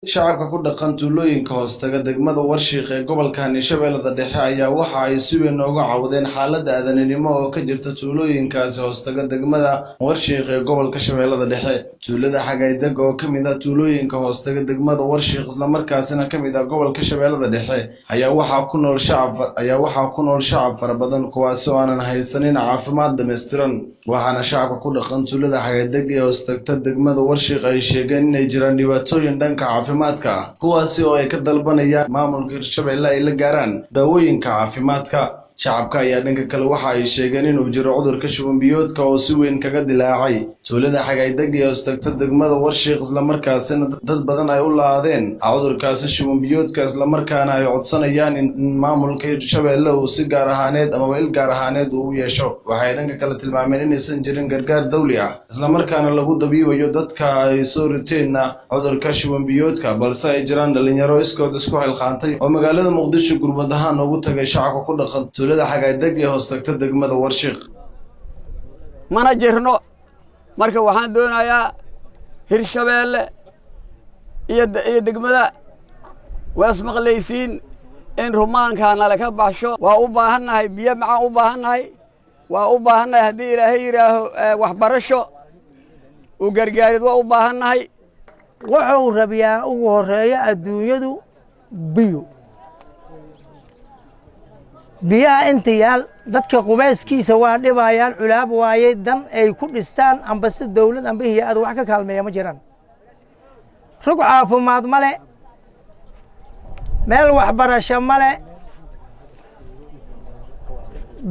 shacabka ku dhaqan tuulooyinka hoostaga degmada Warshiiq ee gobolka Hirshabele dhexe ayaa waxa ay si weyn uga caawdeen xaaladda aadanimo oo ka jirta tuulooyinkaas hoostaga degmada Warshiiq ee gobolka Shabeellada dhexe. Tuulada Xagaay oo kamid ah tuulooyinka hoostaga degmada Warshiiq isla markaasina kamid ah gobolka Shabeellada dhexe ayaa waxa ku nool shacab fara badan kuwaas oo aan haysanin caafimaad dhameystiran. waxaana shacabka ku dhaqan tuulada Xagaay ee hoostagta degmada Warshiiq ay sheegeen inay jiraan dhibaatooyin dhanka caafimaadka kuwaasi oo ay ka dalbanayaan maamulka Hirshabele ay la gaaraan daawooyinka caafimaadka. shacabka ayaa dhanka kale waxa ay sheegeen inuu jiro cudurka shuban biyoodka oo si weyn kaga dilaacay tuulada Xagaay ee hoostagta degmada Warshiiq isla markaasina dad badan ay u laadeen cudurkaas shuban biyoodka isla markaana ay codsanayaan in maamulka Hirshabele uu si gaar ahaaneed ama il gaar ahaaneed uu yeesho. waxay dhanka kale tilmaameen inaysan jirin gargaar dawli ah isla markaana lagu dabiibayo dadka ay soo riteen cudurka shuban biyoodka balse ay jiraan dhalinyaro iskood isku xilqaantay oo magaalada Muqdisho gurmad ahaan ugu tagay shacabka ku dhaqan tuulada Xagaay ee hoostagta degmada Warshiiq. mana jirno marka waxaan doonayaa Hirshabele iyo degmada waas maqleysiin in rumaankaana la ka baxsho. waa u baahanahay biyo macaan u baahanahay waa u baahanahay haddii Ilaahay yiraaho waxbarasho u gargaarid waa u baahanahay. wuxuu rabiyaa ugu horeeya adduunyadu biyaha inta yaal dadka qubayskiisa waa dhibayaan culaab waayay dan ay ku dhistaan amba si dawlad amba hay'ad wax ka kaalmeeya ma jiraan. rug caafimaad male meel waxbarasho male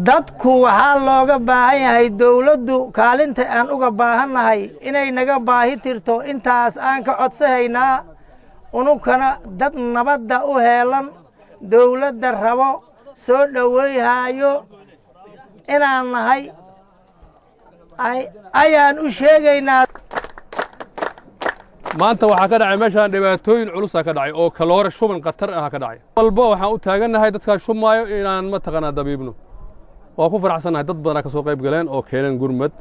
dadku waxaa looga baahan yahay dawladdu kaalinta aan uga baahanahay inay naga baahi tirto intaas aan ka codsahaynaa unukana dad nabadda u heelan dawladda rabo soo dhaweeyhayo inaan nahay ayaan u sheegaynaa. maanta waxaa ka dhacay meeshaan dhibaatooyin culus ka dhacay oo kaloore shuban qatar ah ka dhacay. walba waxaan u taaganahay dadka shumaayo inaan ma taqana dabiibno. waa ku faraxsanahay dad badan ka soo qayb galeen oo keenan gurmad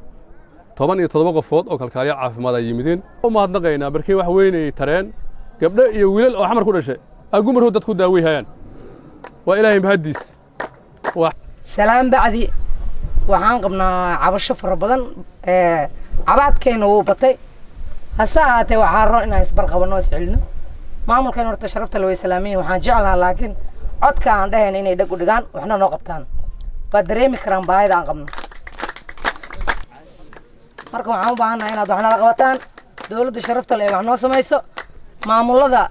17 qofood oo kalkaaliye caafimaad ay yimideen. oo mahadnaqaynaa barkii wax weyn ay tareen gabdho iyo wiilal oo xamar ku dhashay agumar dadku daawayhayaan. وإلهي بهديس سلام بعدي وحان قبنا عبشة فربضان عباد كينو بطي هساعتي وحارو إنها يسبر قبنا وسعلنا مامولكا نور تشرفت لوي سلامي وحان جعلها لكن عدكا عندها إني يدقوا دقان وحنا نوقبتان فدريمي كرام بايد عن قبنا مركو عام بانا هنا دوحنا لقبتان دولة تشرفت لوي وحنا سميسو مامولا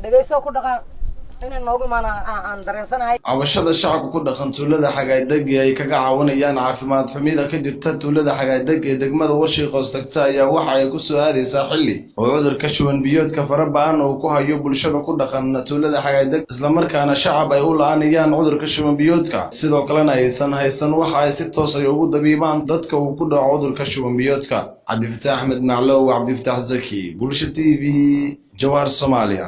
دقيسو كو دقان cabashada shacabka ku dhaqan tuulada Xagaay ay kaga caawinayaan caafimaad xumida ka jirta tuulada Xagaay ee degmada Warshiiq hoostagta ayaa waxa ay ku soo aadaysaa xilli oo cudurka shuban biyoodka farabaan oo ku hayo bulshada ku dhaqan tuulada Xagaay isla markaana shacab ay u la'aanayaan cudurka shuban biyoodka sidoo kalena aysan haysan waxa ay si toos ah ugu dabiibaan dadka uu ku dhaco cudurka shuban biyoodka. Cabdi Fataax Ahmed Maclow Cabdi Fataax Zaki Bulsho TV Jawhar Soomaaliya.